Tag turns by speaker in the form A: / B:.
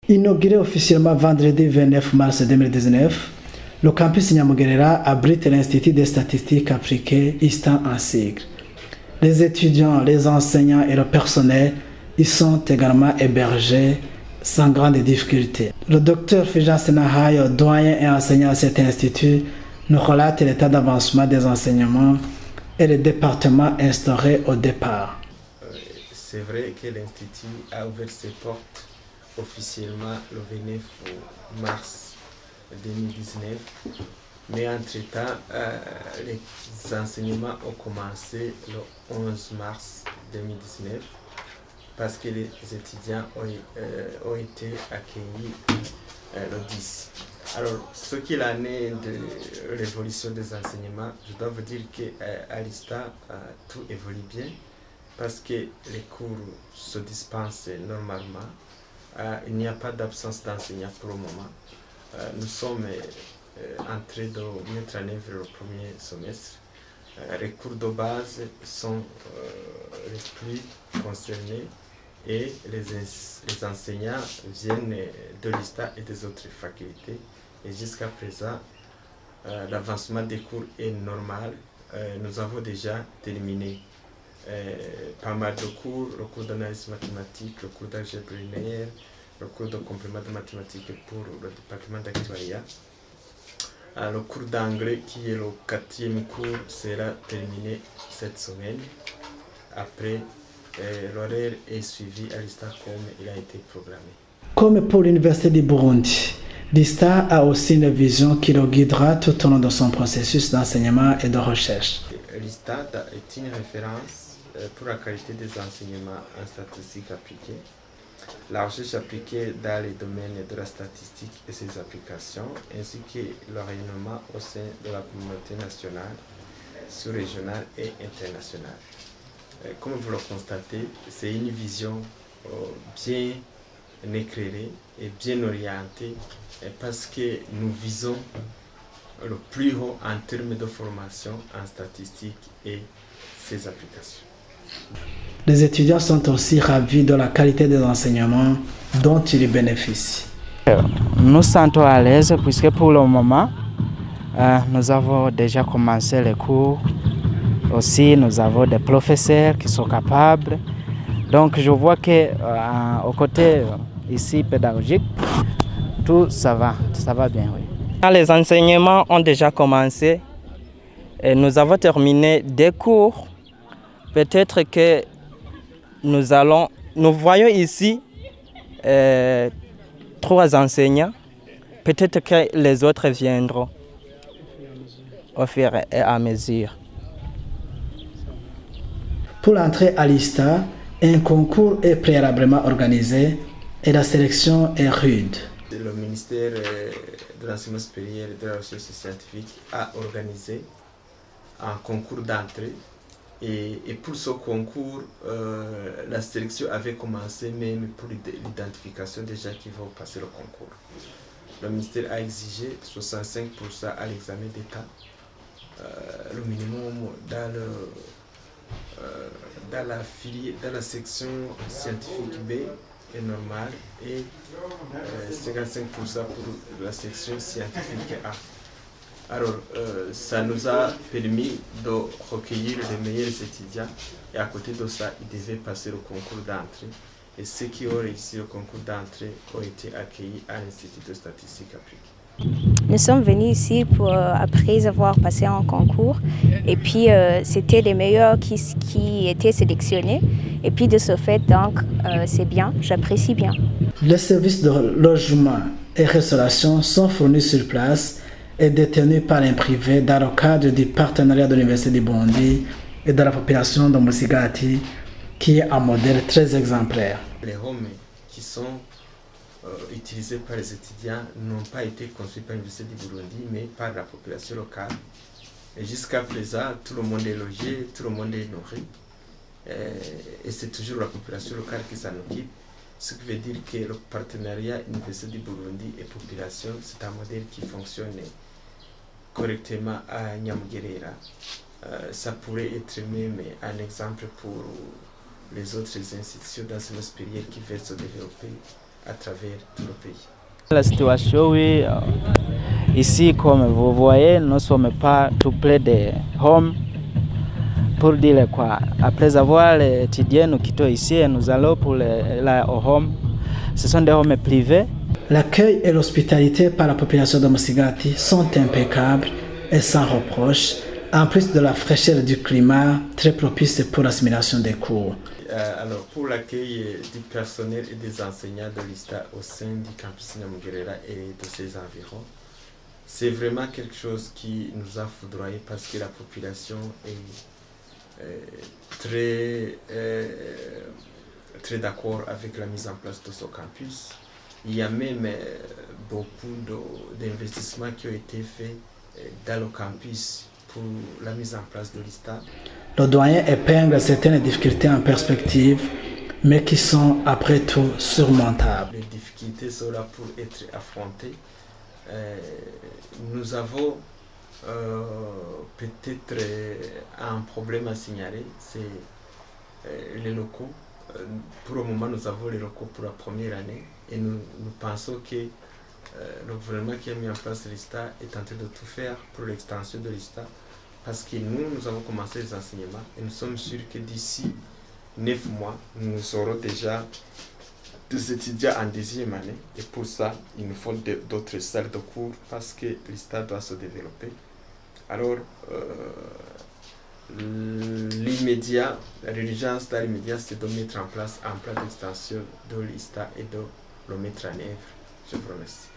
A: Inauguré officiellement vendredi 29 mars 2019, le campus Nyamugerera abrite l'Institut des statistiques appliquées ISTA en sigle. Les étudiants, les enseignants et le personnel y sont également hébergés sans grande difficulté. Le docteur Fijan Senahayo, doyen et enseignant à cet institut, nous relate l'état d'avancement des enseignements et le département instauré au départ.
B: C'est vrai que l'Institut a ouvert ses portes officiellement le 29 mars 2019, mais entre-temps, les enseignements ont commencé le 11 mars 2019 parce que les étudiants ont été accueillis le 10. Alors, ce qu'il en est de l'évolution des enseignements, je dois vous dire qu'à l'ISTA, tout évolue bien parce que les cours se dispensent normalement. Il n'y a pas d'absence d'enseignants pour le moment. Nous sommes en train de mettre en œuvre le premier semestre. Les cours de base sont les plus concernés et les enseignants viennent de l'ISTA et des autres facultés. Et jusqu'à présent, l'avancement des cours est normal. Nous avons déjà terminé pas mal de cours, le cours d'analyse mathématique, le cours d'algèbre linéaire, le cours de complément de mathématiques pour le département d'actuariat. Le cours d'anglais, qui est le 4e cours, sera terminé cette semaine. Après, l'horaire est suivi à l'ISTA comme il a été programmé.
A: Comme pour l'Université du Burundi, l'ISTA a aussi une vision qui le guidera tout au long de son processus d'enseignement et de recherche.
B: L'ISTA est une référence pour la qualité des enseignements en statistique appliquée. La recherche appliquée dans les domaines de la statistique et ses applications, ainsi que le rayonnement au sein de la communauté nationale, sous-régionale et internationale. Comme vous le constatez, c'est une vision bien éclairée et bien orientée parce que nous visons le plus haut en termes de formation en statistique et ses applications.
A: Les étudiants sont aussi ravis de la qualité des enseignements dont ils bénéficient.
C: Nous sentons à l'aise puisque pour le moment, nous avons déjà commencé les cours. Aussi, nous avons des professeurs qui sont capables. Donc, je vois qu'au côté ici pédagogique, tout ça va bien. Oui. Les enseignements ont déjà commencé et nous avons terminé des cours. Peut-être que nous voyons ici 3 enseignants. Peut-être que les autres viendront au fur et à mesure.
A: Pour l'entrée à l'ISTA, un concours est préalablement organisé et la sélection est rude.
B: Le ministère de l'enseignement supérieur et de la recherche scientifique a organisé un concours d'entrée. Et pour ce concours, la sélection avait commencé même pour l'identification des gens qui vont passer le concours. Le ministère a exigé 65% à l'examen d'État, le minimum dans la section scientifique B est normal et 55% pour la section scientifique A. Alors, ça nous a permis de recueillir les meilleurs étudiants et à côté de ça, ils devaient passer le concours d'entrée. Et ceux qui ont réussi le concours d'entrée ont été accueillis à l'Institut de statistique appliquée.
D: Nous sommes venus ici après avoir passé un concours et puis c'était les meilleurs qui étaient sélectionnés. Et puis de ce fait, donc, c'est bien, j'apprécie bien.
A: Les services de logement et restauration sont fournis sur place et détenue par un privé dans le cadre du partenariat de l'Université du Burundi et de la population de Musigati, qui est un modèle très exemplaire.
B: Les homes qui sont utilisés par les étudiants n'ont pas été construits par l'Université du Burundi, mais par la population locale. Et jusqu'à présent, tout le monde est logé, tout le monde est nourri. Et c'est toujours la population locale qui s'en occupe. Ce qui veut dire que le partenariat Université du Burundi et population, c'est un modèle qui fonctionne correctement à Nyamugerera. Ça pourrait être même un exemple pour les autres institutions d'enseignement supérieur qui veulent se développer à travers tout le pays.
C: La situation, oui, ici, comme vous voyez, nous ne sommes pas tout près des homes. Pour dire quoi, après avoir étudié, nous quittons ici et nous allons pour au home. Ce sont des homes privés.
A: L'accueil et l'hospitalité par la population de Musigati sont impeccables et sans reproche, en plus de la fraîcheur du climat très propice pour l'assimilation des cours.
B: Alors, pour l'accueil du personnel et des enseignants de l'ISTA au sein du campus Nyamugerera et de ses environs, c'est vraiment quelque chose qui nous a foudroyé parce que la population est très d'accord avec la mise en place de ce campus. Il y a même beaucoup d'investissements qui ont été faits dans le campus pour la mise en place de l'ISTA.
A: Le doyen épingle certaines difficultés en perspective, mais qui sont après tout surmontables.
B: Les difficultés sont là pour être affrontées. Nous avons peut-être un problème à signaler, c'est les locaux. Pour le moment, nous avons les locaux pour la première année et nous pensons que le gouvernement qui a mis en place l'ISTA est en train de tout faire pour l'extension de l'ISTA parce que nous avons commencé les enseignements et nous sommes sûrs que d'ici 9 mois, nous aurons déjà des étudiants en 10e année et pour ça, il nous faut d'autres salles de cours parce que l'ISTA doit se développer. Alors, l'immédiat, l'urgence dans l'immédiat, c'est de mettre en place un plan d'extension de l'ISTA et de le mettre en œuvre. Je vous remercie.